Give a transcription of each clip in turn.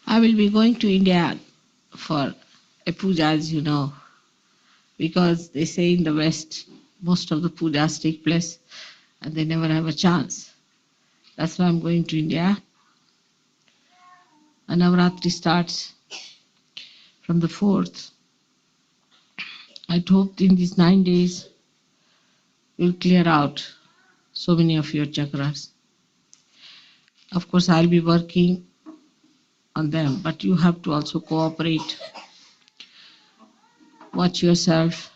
I will be going to India for a puja, as you know, because they say in the West most of the pujas take place and they never have a chance. That's why I'm going to India. And Navratri starts from the 4th. I hope in these 9 days you'll clear out so many of your chakras. Of course, I'll be working on them, but you have to also cooperate. Watch yourself,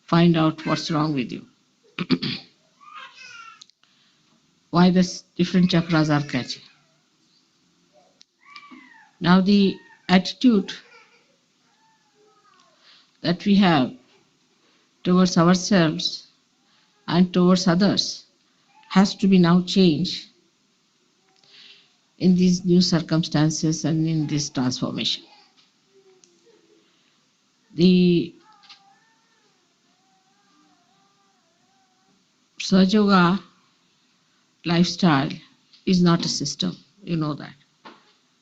find out what's wrong with you. Why the different chakras are catching. Now the attitude that we have towards ourselves and towards others has to be now changed in these new circumstances and in this transformation. The Sahaja lifestyle is not a system, you know that.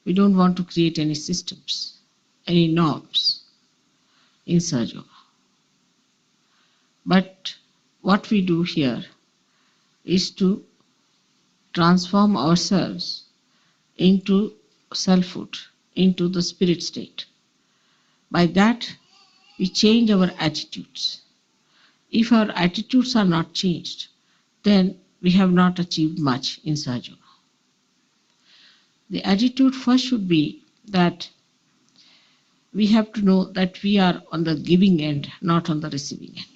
We don't want to create any systems, any norms in Sahaja. But what we do here is to transform ourselves into selfhood, into the spirit state. By that, we change our attitudes. If our attitudes are not changed, then we have not achieved much in Sahaja. The attitude first should be that we have to know that we are on the giving end, not on the receiving end.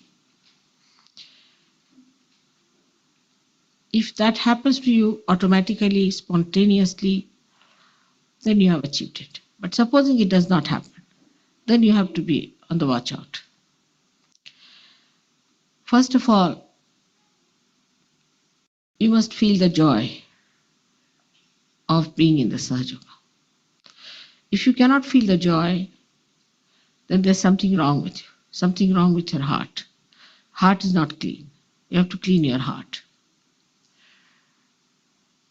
If that happens to you automatically, spontaneously, then you have achieved it. But supposing it does not happen, then you have to be on the watch out. First of all, you must feel the joy of being in the Sahaja. If you cannot feel the joy, then there's something wrong with you, something wrong with your heart. Heart is not clean. You have to clean your heart.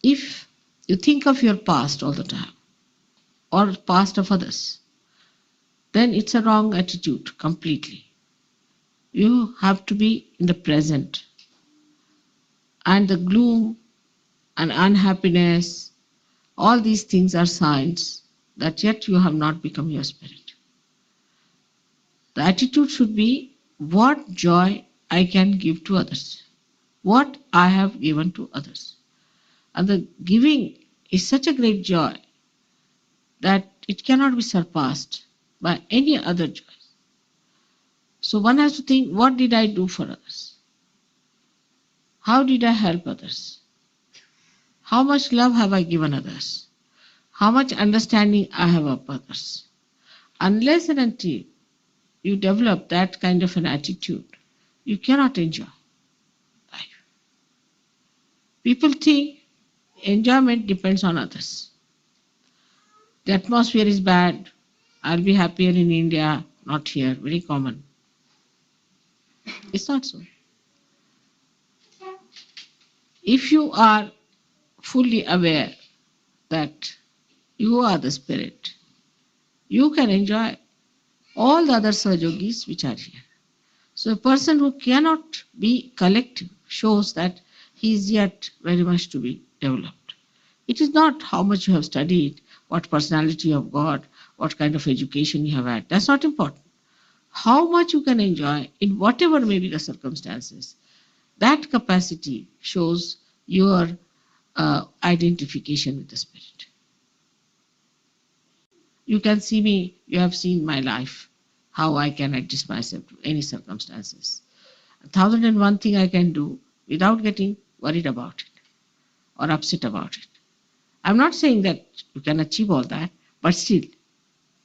If you think of your past all the time, or past of others, then it's a wrong attitude completely. You have to be in the present. And the gloom and unhappiness, all these things are signs that yet you have not become your spirit. The attitude should be what joy I can give to others, what I have given to others. And the giving is such a great joy that it cannot be surpassed by any other joy. So one has to think, what did I do for others? How did I help others? How much love have I given others? How much understanding I have of others? Unless and until you develop that kind of an attitude, you cannot enjoy life. People think enjoyment depends on others. The atmosphere is bad. I'll be happier in India, not here. Very common. It's not so. If you are fully aware that you are the spirit, you can enjoy all the other Sahajogis which are here. So a person who cannot be collective shows that he is yet very much to be developed. It is not how much you have studied, what personality you have got, what kind of education you have had. That's not important. How much you can enjoy in whatever may be the circumstances. That capacity shows your identification with the spirit. You can see me, you have seen my life, how I can adjust myself to any circumstances. 1,001 thing I can do without getting worried about it or upset about it. I'm not saying that you can achieve all that, but still,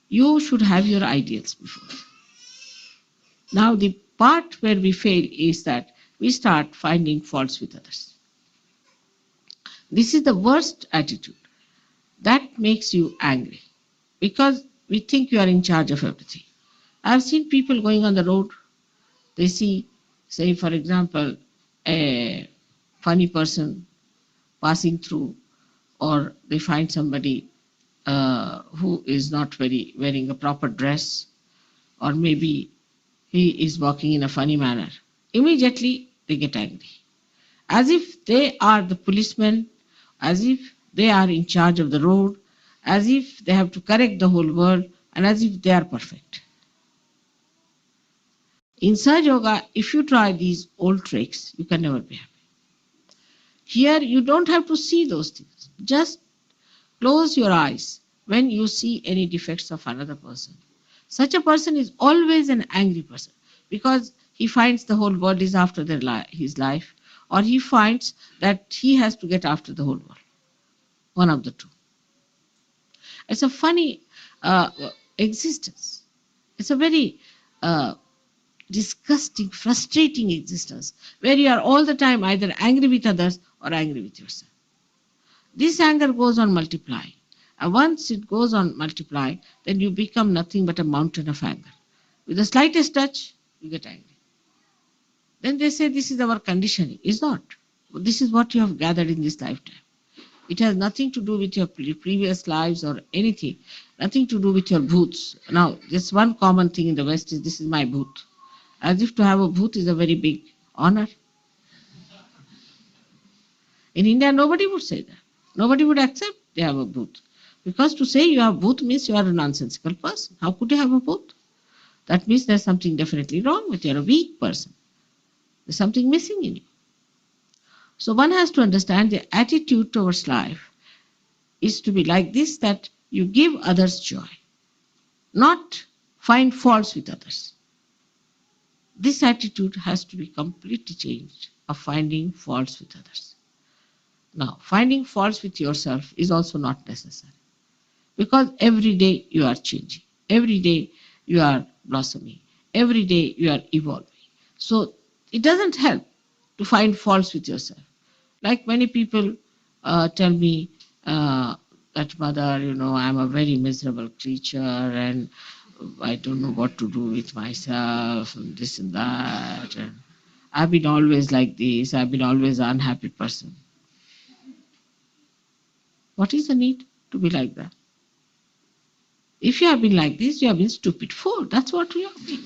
you should have your ideals before. Now, the part where we fail is that we start finding faults with others. This is the worst attitude. That makes you angry because we think you are in charge of everything. I've seen people going on the road, they see, say, for example, a funny person passing through, or they find somebody who is not very wearing a proper dress, or maybe he is walking in a funny manner. Immediately they get angry, as if they are the policemen, as if they are in charge of the road, as if they have to correct the whole world, and as if they are perfect. In Sahaja Yoga, if you try these old tricks, you can never be happy. Here, you don't have to see those things. Just close your eyes when you see any defects of another person. Such a person is always an angry person because he finds the whole world is after his life, or he finds that he has to get after the whole world. One of the two. It's a funny existence. It's a very disgusting, frustrating existence where you are all the time either angry with others or angry with yourself. This anger goes on multiplying. And once it goes on multiplying, then you become nothing but a mountain of anger. With the slightest touch, you get angry. Then they say this is our conditioning. It's not. This is what you have gathered in this lifetime. It has nothing to do with your previous lives or anything. Nothing to do with your bhoots. Now, just one common thing in the West is this is my bhoot. As if to have a bhoot is a very big honor. In India, nobody would say that. Nobody would accept they have a bhoot. Because to say you have bhoot means you are a nonsensical person. How could you have a bhoot? That means there's something definitely wrong with you. You're a weak person. There's something missing in you. So one has to understand the attitude towards life is to be like this, that you give others joy, not find faults with others. This attitude has to be completely changed of finding faults with others. Now, finding faults with yourself is also not necessary because every day you are changing. Every day you are blossoming. Every day you are evolving. So it doesn't help to find faults with yourself. Like many people tell me that, mother, I'm a very miserable creature and I don't know what to do with myself and this and that. And I've been always like this. I've been always an unhappy person. What is the need to be like that? If you have been like this, you have been stupid fool. That's what you have been.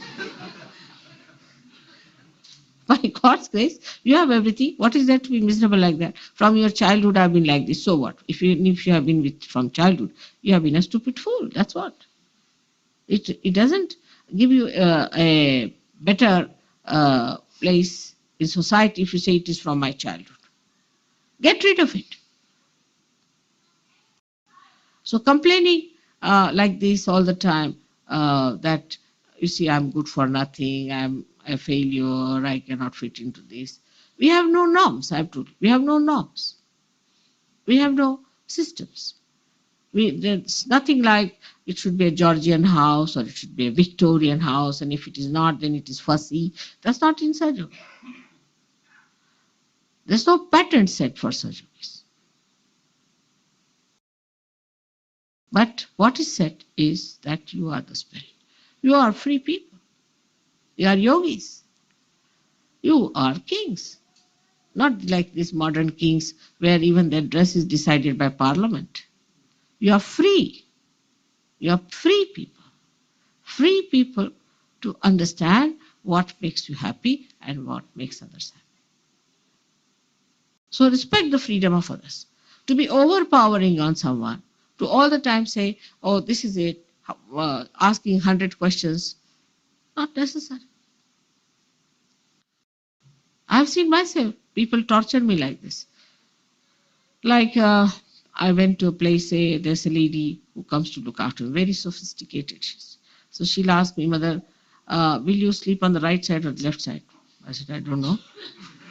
By God's grace, you have everything. What is there to be miserable like that? From your childhood, I've been like this. So what? If you have been from childhood, you have been a stupid fool. That's what. It doesn't give you a better place in society if you say it is from my childhood. Get rid of it. So complaining like this all the time, that you see I'm good for nothing, I'm a failure, I cannot fit into this. We have no norms, I have told you. We have no norms. We have no systems. There's nothing like it should be a Georgian house or it should be a Victorian house, and if it is not, then it is fussy. That's not in Sahaja. There's no pattern set for Sahaja. But what is said is that you are the spirit. You are free people. You are yogis. You are kings. Not like these modern kings where even their dress is decided by parliament. You are free. You are free people to understand what makes you happy and what makes others happy. So respect the freedom of others. To be overpowering on someone, to all the time say, oh, this is it, asking 100 questions, not necessary. I've seen myself, people torture me like this. Like I went to a place, say there's a lady who comes to look after me, very sophisticated. So she'll ask me, Mother, will you sleep on the right side or the left side? I said, I don't know.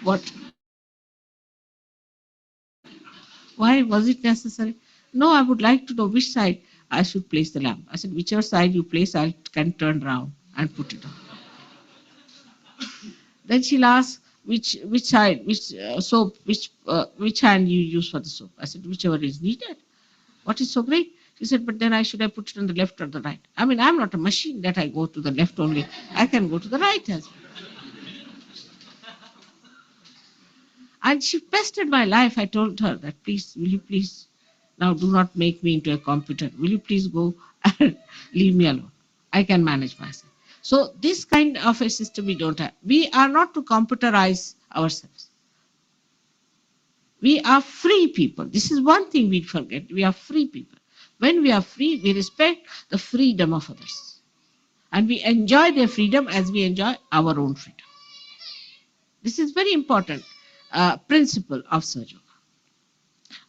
What? Why was it necessary? No, I would like to know which side I should place the lamp. I said, whichever side you place, I can turn around and put it on. Then she'll ask which side, which soap, which hand you use for the soap. I said, whichever is needed. What is so great? She said, but then I should have put it on the left or the right. I mean, I'm not a machine that I go to the left only. I can go to the right as well. And she pestered my life. I told her that, please, will you please now do not make me into a computer. Will you please go and leave me alone? I can manage myself. So this kind of a system we don't have. We are not to computerize ourselves. We are free people. This is one thing we forget. We are free people. When we are free, we respect the freedom of others. And we enjoy their freedom as we enjoy our own freedom. This is very important principle of Sahaja,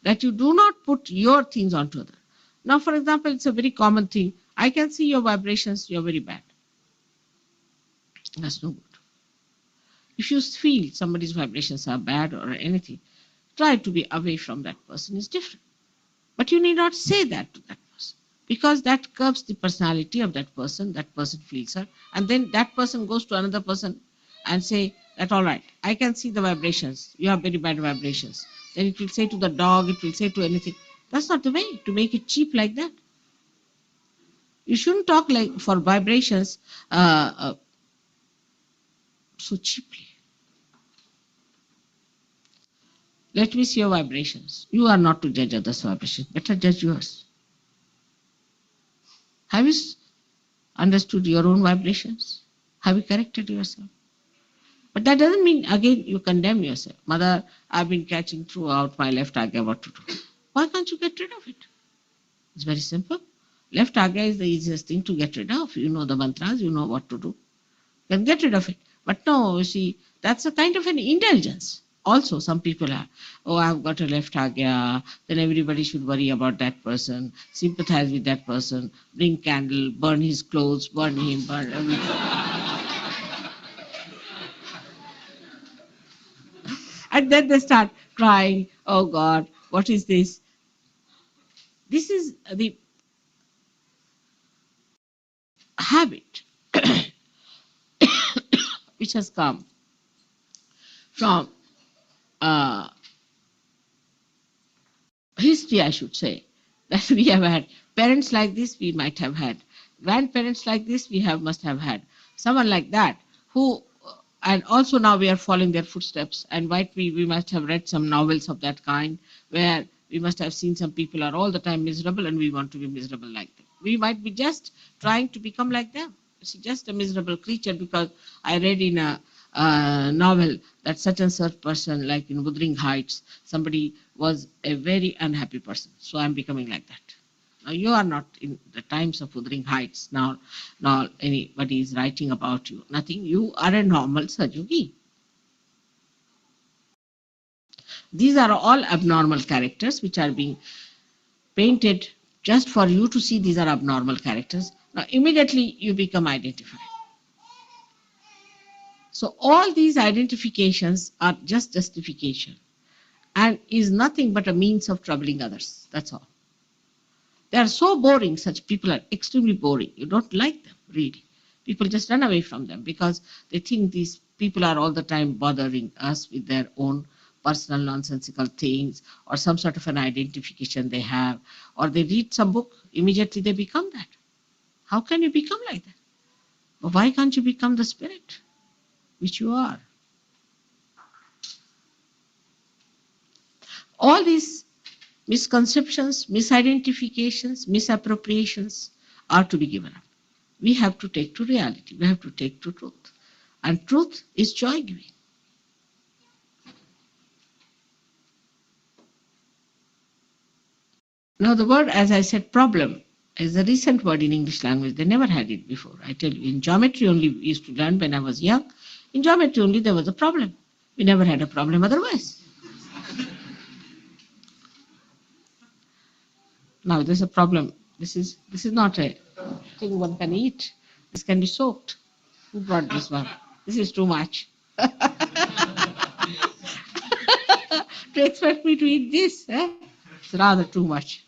that you do not put your things onto others. Now, for example, it's a very common thing. I can see your vibrations, you're very bad. That's no good. If you feel somebody's vibrations are bad or anything, try to be away from that person. It's different. But you need not say that to that person, because that curbs the personality of that person. That person feels her. And then that person goes to another person and say that, all right, I can see the vibrations. You have very bad vibrations. Then it will say to the dog, it will say to anything. That's not the way to make it cheap like that. You shouldn't talk like for vibrations so cheaply. Let me see your vibrations. You are not to judge others' vibrations. Better judge yours. Have you understood your own vibrations? Have you corrected yourself? But that doesn't mean, again, you condemn yourself. Mother, I've been catching throughout my left agya what to do. Why can't you get rid of it? It's very simple. Left agya is the easiest thing to get rid of. You know the mantras, you know what to do. You can get rid of it. But no, you see, that's a kind of an indulgence. Also, some people are, oh, I've got a left agya, then everybody should worry about that person, sympathize with that person, bring candle, burn his clothes, burn him, burn everything. And then they start crying, oh God, what is this? This is the habit which has come from uh, history, I should say, that we have had parents like this, we might have had grandparents like this, must have had someone like that who, and also now we are following their footsteps. And we must have read some novels of that kind where we must have seen some people are all the time miserable and we want to be miserable like them. We might be just trying to become like them. It's just a miserable creature because I read in a novel that such and such person, like in Wuthering Heights, somebody was a very unhappy person. So I'm becoming like that. Now you are not in the times of Wuthering Heights now. Now anybody is writing about you. Nothing. You are a normal Sahaja. These are all abnormal characters which are being painted just for you to see these are abnormal characters. Now immediately you become identified. So all these identifications are just justification and is nothing but a means of troubling others. That's all. They are so boring. Such people are extremely boring. You don't like them, really. People just run away from them because they think these people are all the time bothering us with their own personal nonsensical things or some sort of an identification they have, or they read some book, immediately they become that. How can you become like that? Well, why can't you become the spirit which you are? All these misconceptions, misidentifications, misappropriations are to be given up. We have to take to reality. We have to take to truth. And truth is joy giving. Now, the word, as I said, problem is a recent word in English language. They never had it before. I tell you, in geometry only we used to learn when I was young. In geometry only there was a problem. We never had a problem otherwise. Now there's a problem. This is not a thing one can eat. This can be soaked. Who brought this one? This is too much. To expect me to eat this, eh? It's rather too much.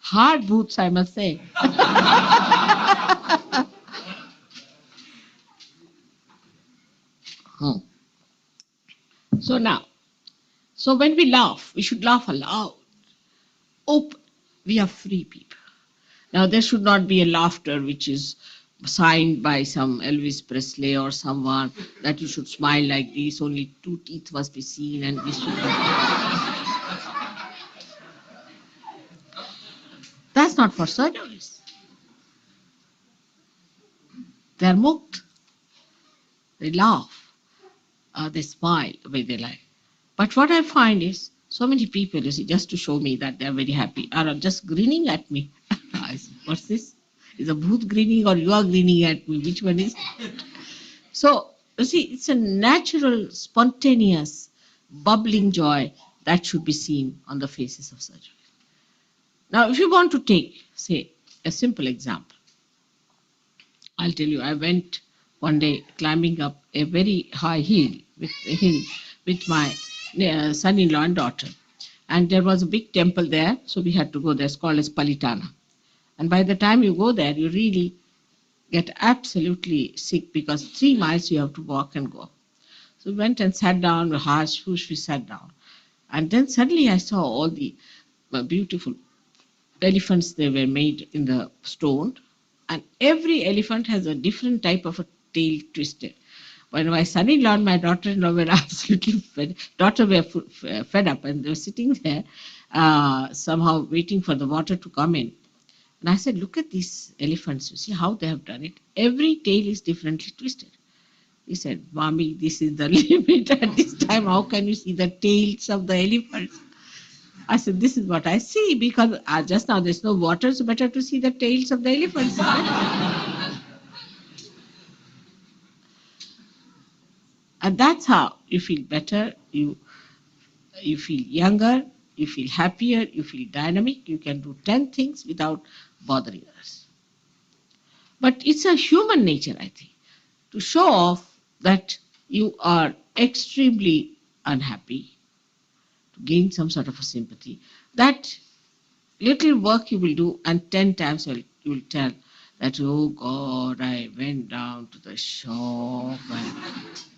Hard boots, I must say. Hmm. So now, so when we laugh, we should laugh aloud. Open. We are free people. Now, there should not be a laughter which is signed by some Elvis Presley or someone that you should smile like this, only 2 teeth must be seen, and this should not. That's not for surgeries. They're mukt. They laugh, they smile the way they like. But what I find is so many people, you see, just to show me that they're very happy, are just grinning at me. I say, what's this? Is a booth grinning or you are grinning at me? Which one is? So, you see, it's a natural, spontaneous, bubbling joy that should be seen on the faces of surgery. Now, if you want to take, say, a simple example, I'll tell you, I went one day climbing up a very high hill with my son-in-law and daughter. And there was a big temple there, so we had to go there. It's called as Palitana. And by the time you go there, you really get absolutely sick because 3 miles you have to walk and go. So we went and sat down, we sat down. And then suddenly I saw all the beautiful elephants. They were made in the stone. And every elephant has a different type of a tail twisted. When my son-in-law and my daughter-in-law were absolutely fed up, and they were sitting there somehow waiting for the water to come in. And I said, look at these elephants. You see how they have done it? Every tail is differently twisted. He said, Mommy, this is the limit at this time. How can you see the tails of the elephants? I said, this is what I see, because just now there's no water, so better to see the tails of the elephants. And that's how you feel better, you feel younger, you feel happier, you feel dynamic, you can do 10 things without bothering us. But it's a human nature, I think, to show off that you are extremely unhappy, to gain some sort of a sympathy. That little work you will do, and 10 times you will tell that, oh God, I went down to the shop, and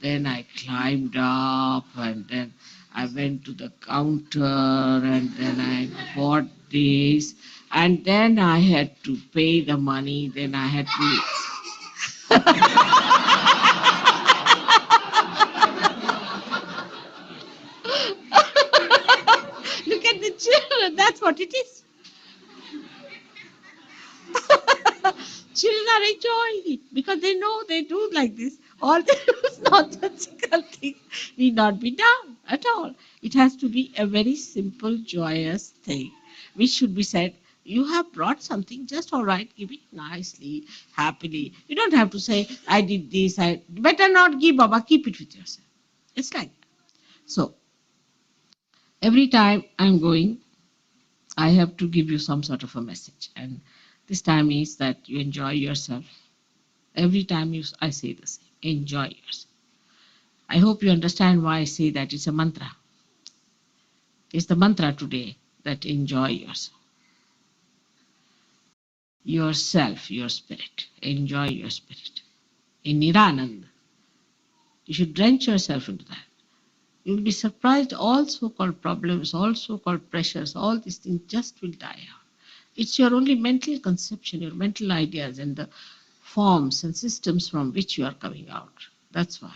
then I climbed up, and then I went to the counter, and then I bought this, and then I had to pay the money, then I had to... Look at the children, that's what it is. Children are enjoying it because they know they do like this. All this nonsensical things need not be done at all. It has to be a very simple, joyous thing, which should be said, you have brought something, just all right, give it nicely, happily. You don't have to say, I did this, I better not give, Baba, keep it with yourself. It's like that. So, every time I'm going, I have to give you some sort of a message. And this time is that you enjoy yourself. Every time I say the same, enjoy yourself. I hope you understand why I say that. It's a mantra. It's the mantra today, that enjoy yourself. Yourself, your spirit. Enjoy your spirit. In Niranand, you should drench yourself into that. You will be surprised, all so-called problems, all so-called pressures, all these things just will die out. It's your only mental conception, your mental ideas, and the forms and systems from which you are coming out. That's why.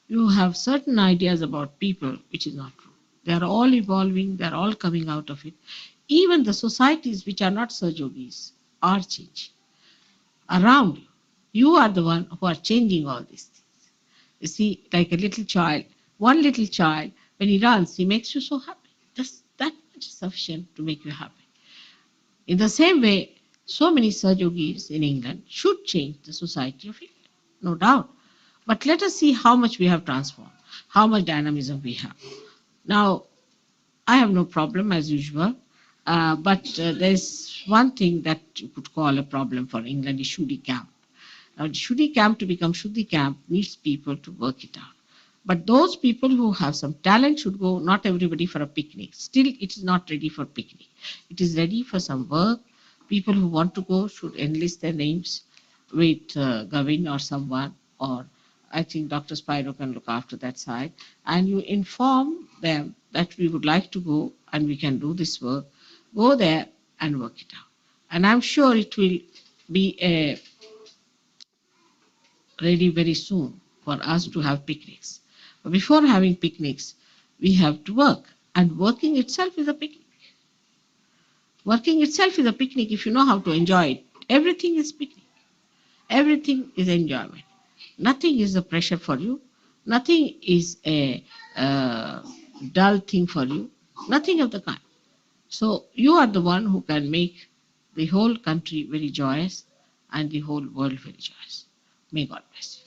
You have certain ideas about people, which is not true. They are all evolving, they are all coming out of it. Even the societies which are not Sahajogis, are changing around you. You are the one who are changing all these things. You see, like a little child, one little child, when he runs, he makes you so happy. That much is sufficient to make you happy. In the same way, so many Sahajogis in England should change the society of England, no doubt. But let us see how much we have transformed, how much dynamism we have. Now, I have no problem as usual, but there's one thing that you could call a problem for England is Shudi camp. Now, Shuddhi camp to become Shuddhi camp needs people to work it out. But those people who have some talent should go, not everybody for a picnic. Still, it is not ready for picnic. It is ready for some work. People who want to go should enlist their names with Gavin or someone, or I think Dr. Spiro can look after that side. And you inform them that we would like to go and we can do this work. Go there and work it out. And I'm sure it will be ready very soon for us to have picnics. But before having picnics, we have to work. And working itself is a picnic. Working itself is a picnic if you know how to enjoy it. Everything is picnic. Everything is enjoyment. Nothing is a pressure for you. Nothing is a dull thing for you. Nothing of the kind. So you are the one who can make the whole country very joyous and the whole world very joyous. May God bless you.